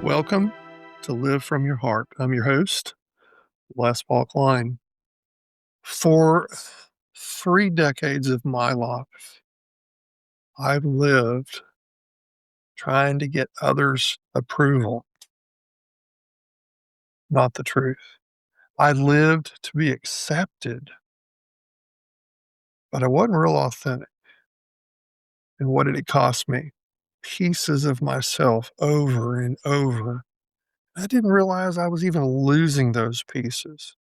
Welcome to Live From Your Heart. I'm your host, Les Paul Klein. For 3 decades of my life, I've lived trying to get others' approval, not the truth. I lived to be accepted, but I wasn't real authentic. And what did it cost me? Pieces of myself over and over. I didn't realize I was even losing those pieces.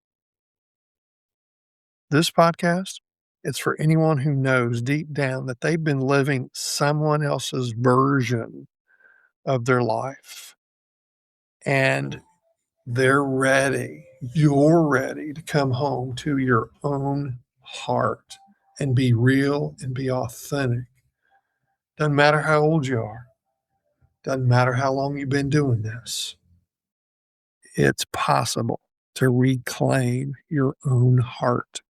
This podcast, it's for anyone who knows deep down that they've been living someone else's version of their life. And they're ready, you're ready to come home to your own heart and be real and be authentic. Doesn't matter how old you are, doesn't matter how long you've been doing this. It's possible to reclaim your own heart.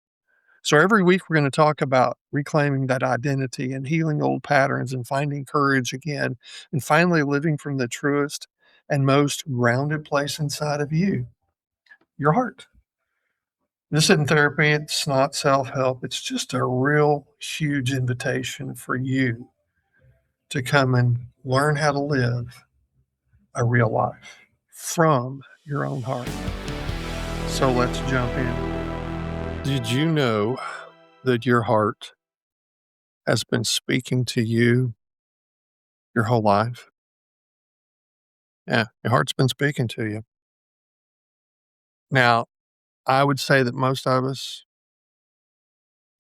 So every week we're going to talk about reclaiming that identity and healing old patterns and finding courage again and finally living from the truest and most grounded place inside of you, your heart. This isn't therapy. It's not self-help. It's just a real huge invitation for you to come and learn how to live a real life from your own heart. So let's jump in. Did you know that your heart has been speaking to you your whole life? Yeah, your heart's been speaking to you. Now, I would say that most of us,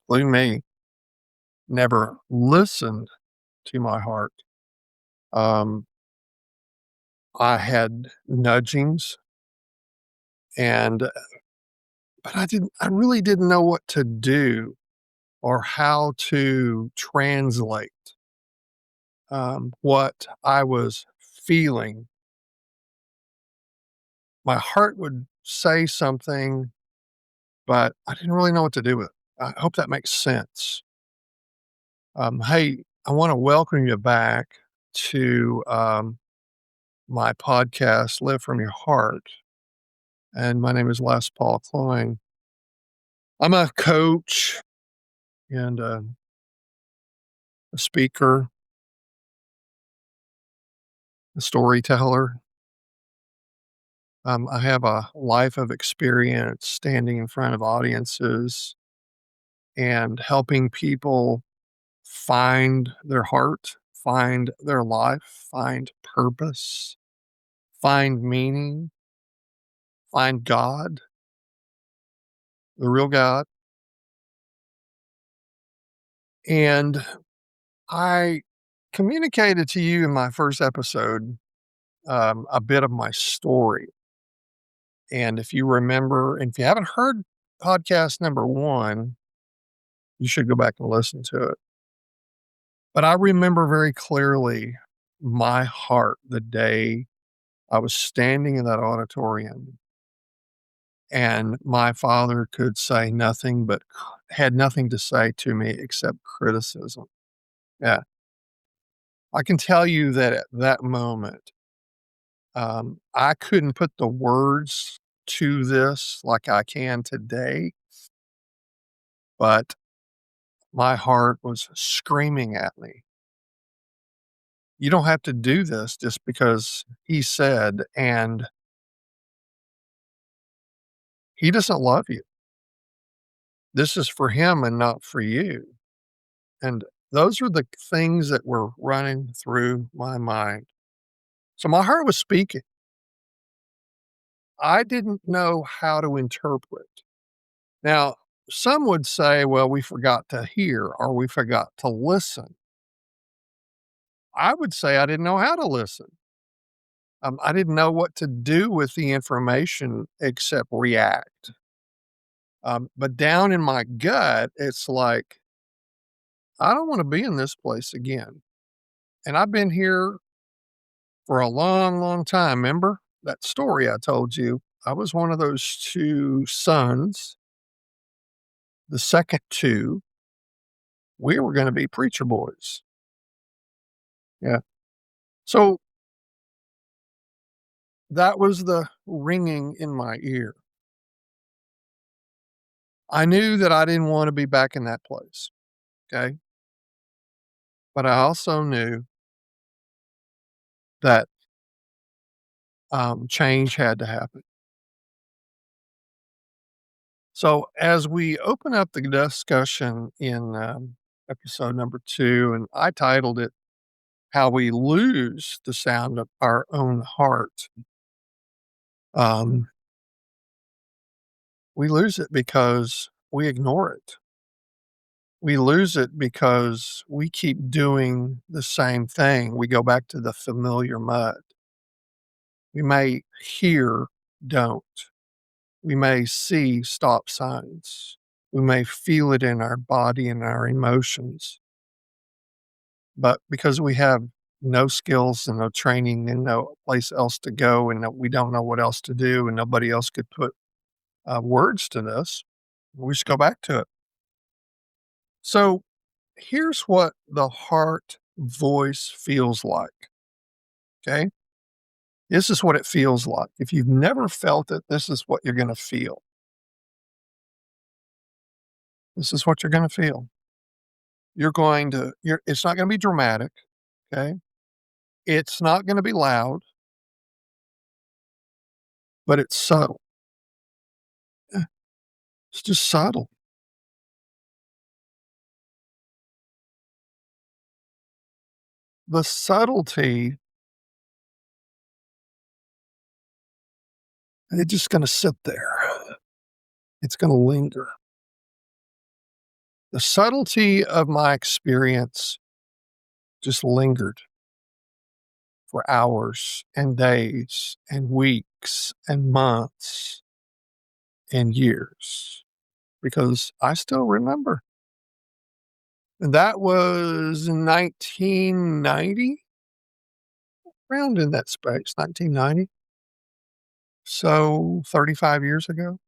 including me, never listened to my heart. Um, I had nudgings and but I really didn't know what to do or how to translate what I was feeling. My heart would say something, but I didn't really know what to do with it. I hope that makes sense. Hey, I want to welcome you back to my podcast, Live From Your Heart. And my name is Les Paul Klein. I'm a coach and a speaker, a storyteller. I have a life of experience standing in front of audiences and helping people find their heart, find their life, find purpose, find meaning, find God, the real God. And I communicated to you in my first episode a bit of my story. And if you remember, and if you haven't heard podcast number 1, you should go back and listen to it. But I remember very clearly my heart the day I was standing in that auditorium and my father could say nothing but had nothing to say to me except criticism. Yeah. I can tell you that at that moment, I couldn't put the words to this like I can today, but my heart was screaming at me. You don't have to do this just because he said, and he doesn't love you. This is for him and not for you. And those were the things that were running through my mind. So my heart was speaking. I didn't know how to interpret. Now, some would say, well, we forgot to hear or we forgot to listen. I would say I didn't know how to listen. I didn't know what to do with the information except react. But down in my gut, it's like, I don't want to be in this place again. And I've been here for a long, long time. Remember that story I told you? I was one of those 2 sons. The second 2, we were going to be preacher boys. Yeah. So That was the ringing in my ear. I knew that I didn't wanna be back in that place, okay? But I also knew that, change had to happen. So, as we open up the discussion in, episode number 2, and I titled it, "How We Lose the Sound of Our Own Heart," um, we lose it because we ignore it. We lose it because we keep doing the same thing. We go back to the familiar mud. We may hear, "Don't." We may see stop signs. We may feel it in our body and our emotions. But because we have no skills and no training and no place else to go and that we don't know what else to do and nobody else could put words to this, we just go back to it. So here's what the heart voice feels like. Okay. This is what it feels like. If you've never felt it, this is what you're going to feel. This is what you're going to feel. It's not going to be dramatic. Okay. It's not going to be loud, but it's subtle. Eh, It's just subtle. The subtlety, it's just going to sit there. It's going to linger. The subtlety of my experience just lingered for hours and days and weeks and months and years because I still remember. And that was in 1990, around in that space, 1990. So 35 years ago,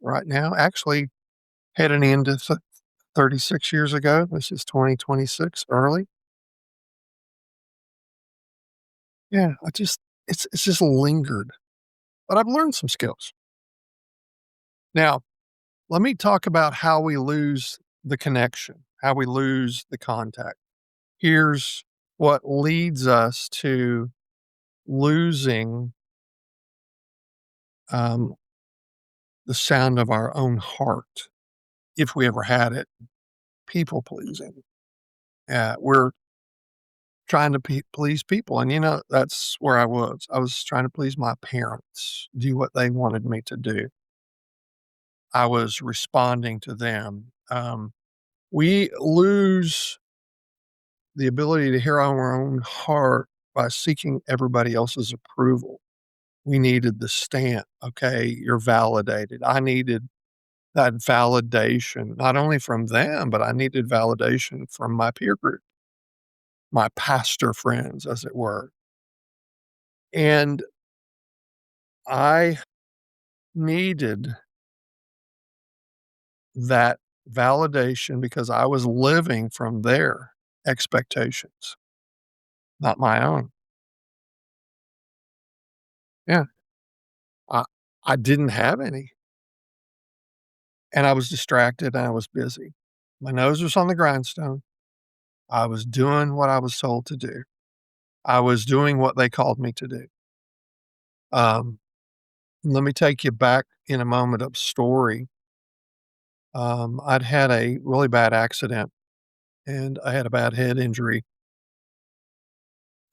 right now, actually heading into 36 years ago. This is 2026 early. Yeah, it's just lingered, but I've learned some skills. Now, let me talk about how we lose the connection, how we lose the contact. Here's what leads us to losing um, the sound of our own heart, if we ever had it. People pleasing. We're trying to please people, and that's where I was. I was trying to please my parents, do what they wanted me to do. I was responding to them. We lose the ability to hear our own heart by seeking everybody else's approval. We needed the stamp. Okay, you're validated. I needed that validation, not only from them, but I needed validation from my peer group, my pastor friends, as it were. And I needed that validation because I was living from their expectations, not my own. Yeah, I I didn't have any, and I was distracted and I was busy. My nose was on the grindstone. I was doing what I was told to do. I was doing what they called me to do. Um, Let me take you back in a moment of story. I'd had a really bad accident and I had a bad head injury,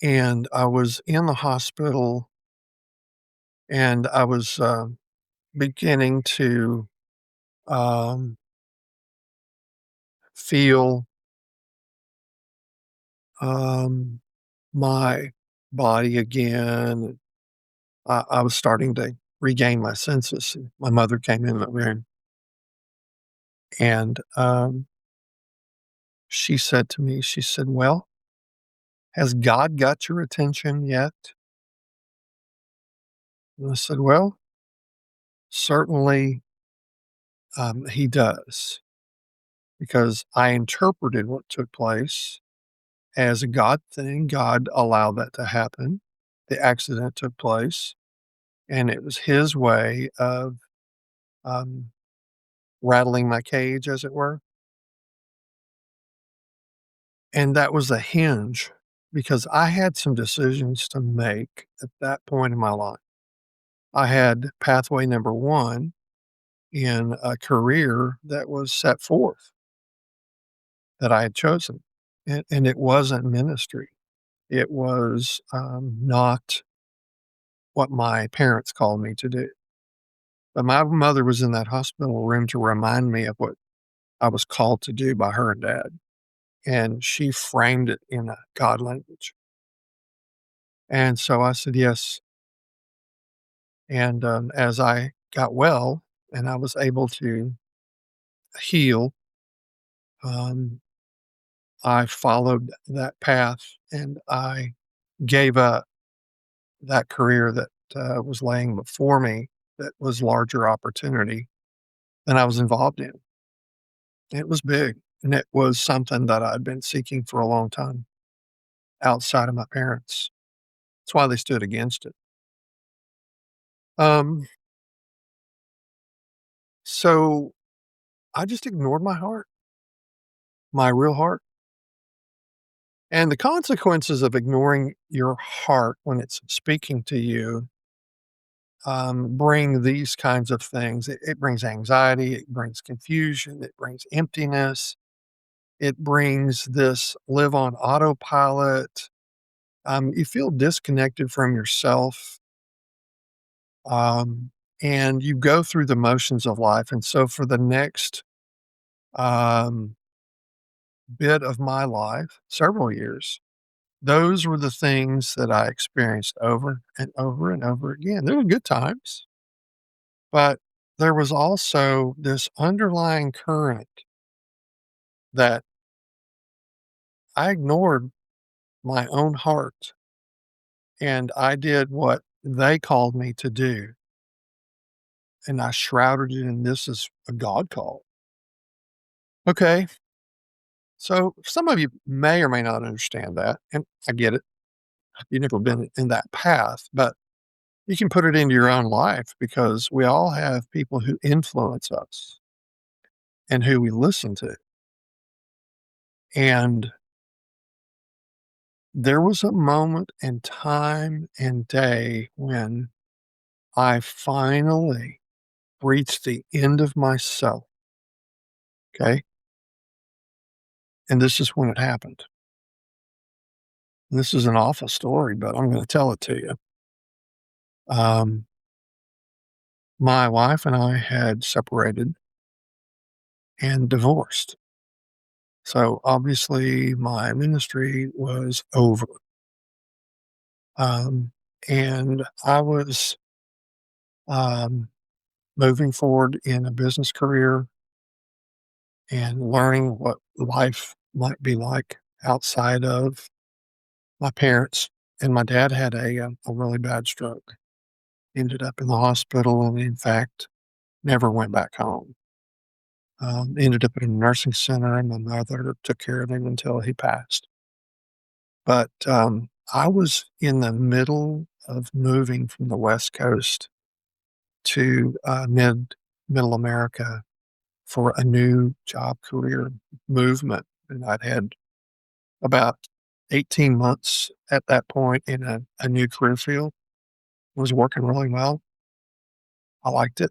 and I was in the hospital and I was beginning to um, feel um, my body again. I was starting to regain my senses. My mother came in the room and she said to me, she said, "Well, has God got your attention yet?" And I said, "Well, certainly he does, because I interpreted what took place as a God thing. God allowed that to happen. the accident took place, and it was his way of, um, rattling my cage, as it were, and that was a hinge because I had some decisions to make at that point in my life. I had pathway number 1 in a career that was set forth that I had chosen, and it wasn't ministry. It was, not what my parents called me to do. But my mother was in that hospital room to remind me of what I was called to do by her and dad, and she framed it in a God language. And so I said, "Yes." And, as I got well and I was able to heal, um, I followed that path and I gave up that career that, was laying before me that was larger opportunity than I was involved in. It was big, and it was something that I'd been seeking for a long time outside of my parents. That's why they stood against it. Um, so I just ignored my heart, my real heart. And the consequences of ignoring your heart when it's speaking to you, bring these kinds of things. It brings anxiety, it brings confusion, it brings emptiness, it brings this live on autopilot. You feel disconnected from yourself, um, and you go through the motions of life. And so, for the next um, bit of my life, several years, those were the things that I experienced over and over and over again. There were good times, but there was also this underlying current that I ignored my own heart and I did what they called me to do. And I shrouded it in this is a God call. Okay. So some of you may or may not understand that. And I get it. You've never been in that path, but you can put it into your own life because we all have people who influence us and who we listen to. And there was a moment and time and day when I finally reached the end of myself. Okay. And this is when it happened. This is an awful story, but I'm going to tell it to you. Um, my wife and I had separated and divorced. So obviously my ministry was over. Um, and I was um, moving forward in a business career and learning what life might be like outside of my parents. And my dad had a really bad stroke, ended up in the hospital, and in fact, never went back home. Ended up at a nursing center, and my mother took care of him until he passed. But I was in the middle of moving from the West Coast to middle America for a new job career movement. And I'd had about 18 months at that point in a new career field. Was working really well. I liked it.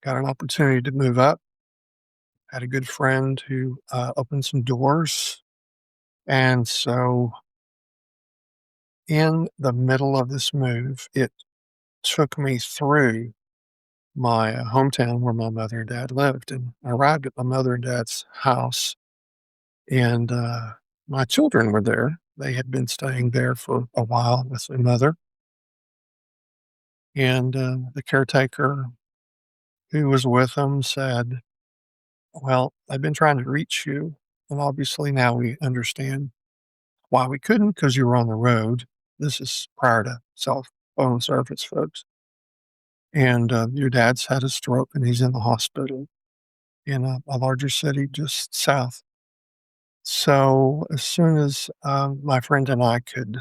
Got an opportunity to move up. Had a good friend who opened some doors. And so, in the middle of this move, it took me through my hometown where my mother and dad lived. And I arrived at my mother and dad's house, and my children were there. They had been staying there for a while with their mother. And the caretaker who was with them said, "Well, I've been trying to reach you. And obviously now we understand why we couldn't because you were on the road." This is prior to cell phone service, folks. And your dad's had a stroke and he's in the hospital in a larger city just south. So as soon as my friend and I could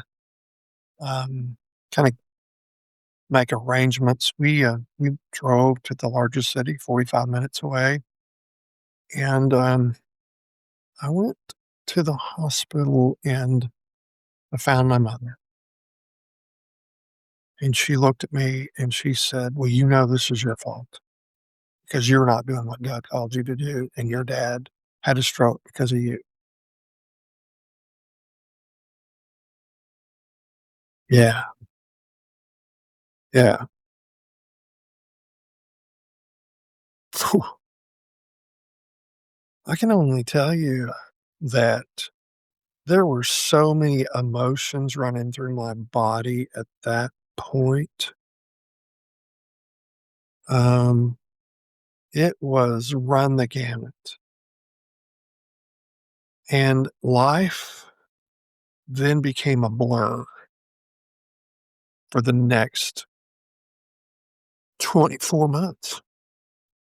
um, kinda make arrangements. We drove to the largest city, 45 minutes away, and, I went to the hospital and I found my mother, and she looked at me and she said, "Well, you know this is your fault because you're not doing what God called you to do, and your dad had a stroke because of you." Yeah, yeah. Phew. I can only tell you that there were so many emotions running through my body at that point. Um, it was run the gamut, and life then became a blur for the next 24 months.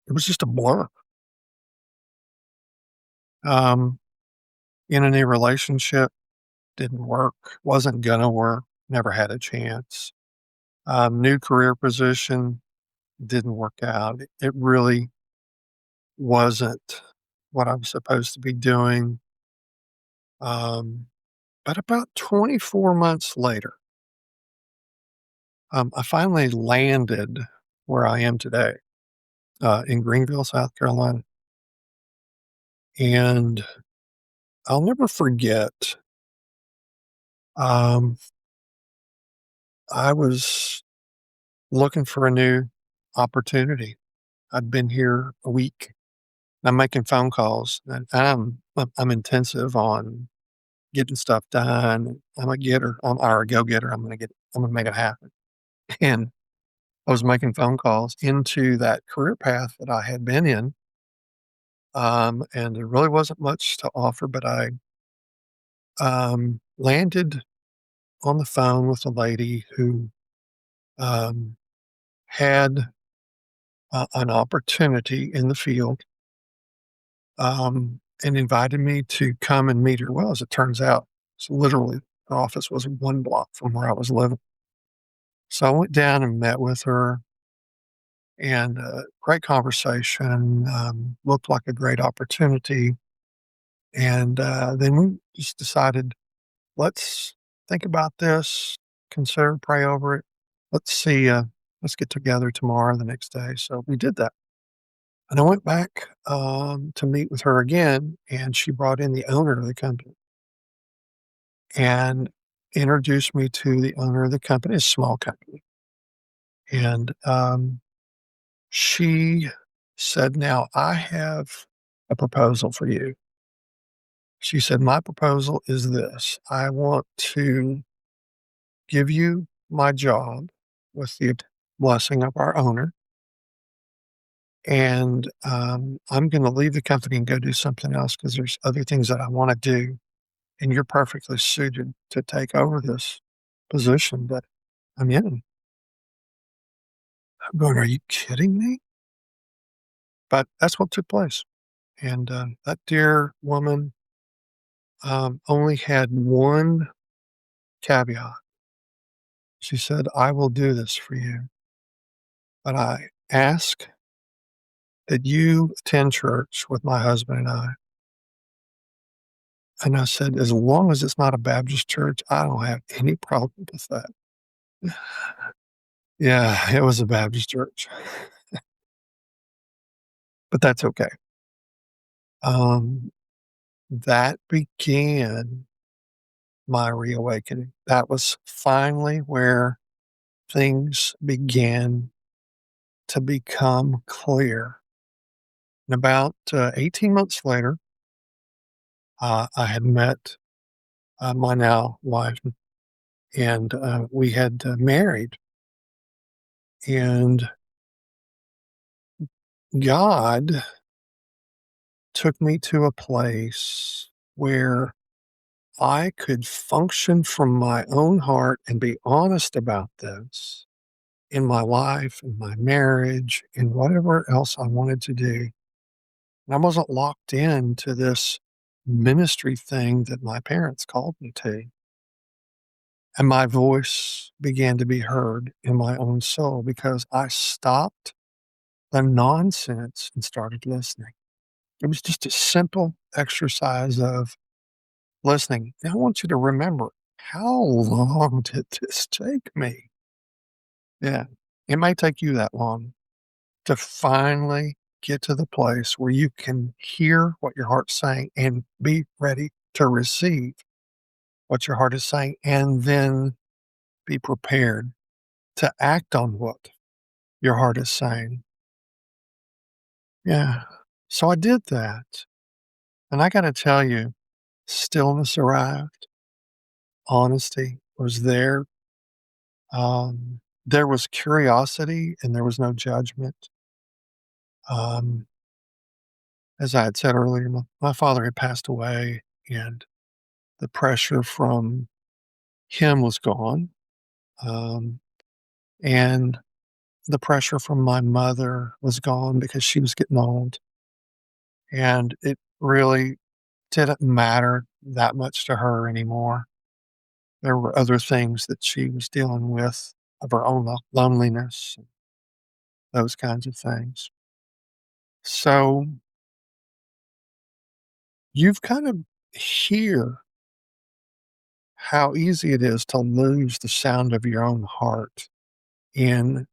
It was just a blur. Um, in a new relationship, didn't work, wasn't gonna work, never had a chance. New career position, didn't work out. It really wasn't what I was supposed to be doing. Um, but about 24 months later, I finally landed where I am today, in Greenville, South Carolina. And I'll never forget, um, I was looking for a new opportunity. I'd been here a week. I'm making phone calls, and I'm intensive on getting stuff done. I'm a getter. Or a go-getter. I'm gonna make it happen. And I was making phone calls into that career path that I had been in, and there really wasn't much to offer, but I, landed on the phone with a lady who, um, had an opportunity in the field, and invited me to come and meet her. Well, as it turns out, it's literally her office was 1 block from where I was living. So I went down and met with her, and, great conversation, looked like a great opportunity, and, then we just decided, "Let's think about this, consider, pray over it. Let's see, let's get together tomorrow or the next day." So we did that. And I went back, to meet with her again, and she brought in the owner of the company and introduced me to the owner of the company. It's a small company. And, she said, "Now I have a proposal for you." She said, "My proposal is this. I want to give you my job with the blessing of our owner, and, I'm gonna leave the company and go do something else because there's other things that I wanna do, and you're perfectly suited to take over this position that I'm in." I'm going, "Are you kidding me?" But that's what took place, and, that dear woman, only had one caveat. She said, "I will do this for you, but I ask that you attend church with my husband and I." And I said, "As long as it's not a Baptist church, I don't have any problem with that." Yeah, it was a Baptist church, but that's okay. Um, that began my reawakening. That was finally where things began to become clear. And about 18 months later, I had met my now wife, and we had married. And God took me to a place where I could function from my own heart and be honest about this in my life, in my marriage, in whatever else I wanted to do. And I wasn't locked into this ministry thing that my parents called me to. And my voice began to be heard in my own soul because I stopped the nonsense and started listening. It was just a simple exercise of listening. And I want you to remember, how long did this take me? Yeah, it may take you that long to finally get to the place where you can hear what your heart's saying and be ready to receive what your heart is saying, and then be prepared to act on what your heart is saying. Yeah. So I did that. And I got to tell you, stillness arrived, honesty was there. There was curiosity and there was no judgment. Um, as I had said earlier, my father had passed away and the pressure from him was gone. Um, and the pressure from my mother was gone because she was getting old. And it really didn't matter that much to her anymore. There were other things that she was dealing with of her own loneliness, those kinds of things. So you've kind of hear how easy it is to lose the sound of your own heart in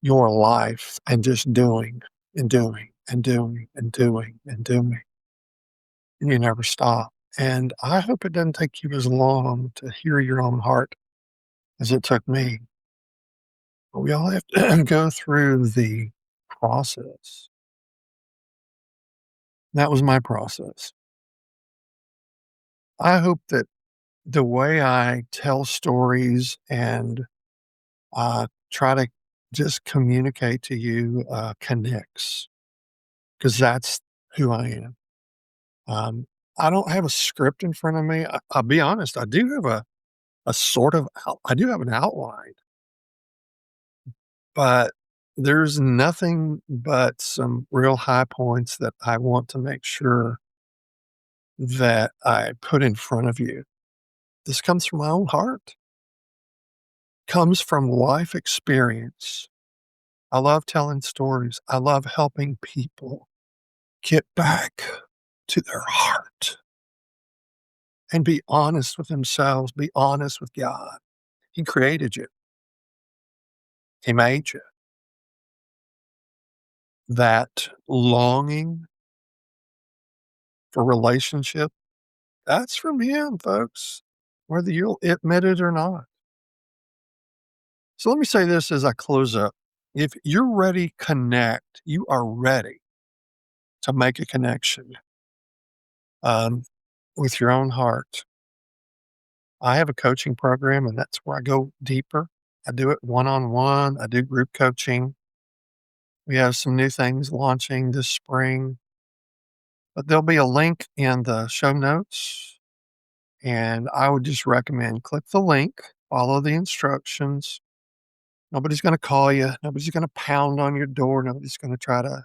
your life and just doing and doing and doing and doing and doing. And you never stop. And I hope it doesn't take you as long to hear your own heart as it took me. But we all have to go through the process. That was my process. I hope that the way I tell stories and try to just communicate to you connects because that's who I am. Um, I don't have a script in front of me. I'll be honest. I do have a sort of I do have an outline, but there's nothing but some real high points that I want to make sure that I put in front of you. This comes from my own heart, comes from life experience. I love telling stories. I love helping people get back to their heart and be honest with themselves, be honest with God. He created you, He made you. That longing for relationship, that's from Him, folks, whether you'll admit it or not. So let me say this as I close up. If you're ready, connect. You are ready to make a connection um, with your own heart. I have a coaching program, and that's where I go deeper. I do it one on one, I do group coaching. We have some new things launching this spring, but there'll be a link in the show notes. And I would just recommend click the link, follow the instructions. Nobody's going to call you, nobody's going to pound on your door, nobody's going to try to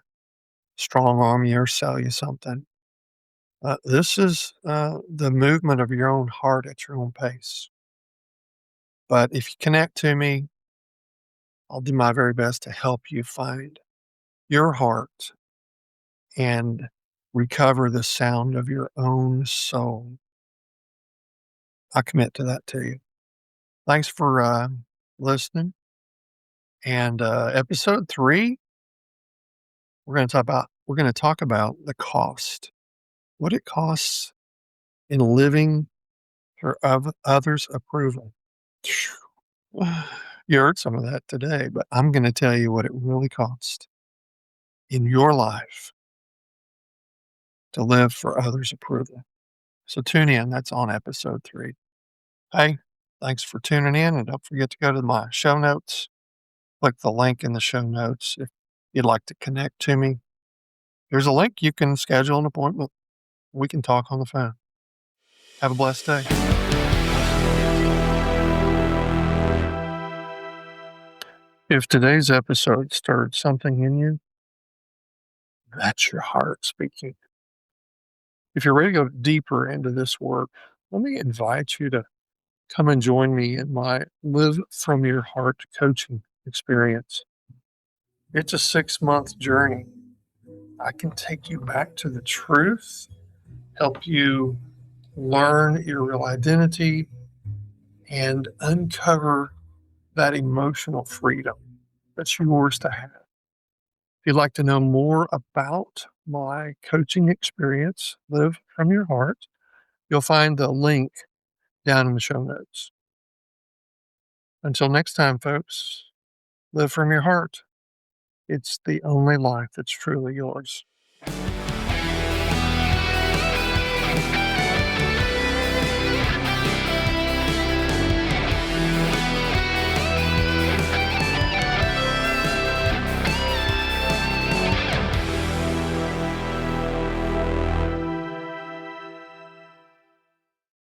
strong arm you or sell you something. This is the movement of your own heart at your own pace. But if you connect to me, I'll do my very best to help you find your heart and recover the sound of your own soul. I commit to that to you. Thanks for listening. And episode 3, we're going to talk about the cost, what it costs in living for others' approval. You heard some of that today, but I'm going to tell you what it really costs in your life to live for others' approval. So tune in. That's on episode 3. Hey, thanks for tuning in. And don't forget to go to my show notes. Click the link in the show notes if you'd like to connect to me. There's a link. You can schedule an appointment. We can talk on the phone. Have a blessed day. If today's episode stirred something in you, that's your heart speaking. If you're ready to go deeper into this work, let me invite you to come and join me in my Live from Your Heart coaching experience. It's a 6-month journey. I can take you back to the truth, help you learn your real identity, and uncover that emotional freedom that's yours to have. If you'd like to know more about my coaching experience, Live from Your Heart, you'll find the link down in the show notes. Until next time, folks, live from your heart. It's the only life that's truly yours.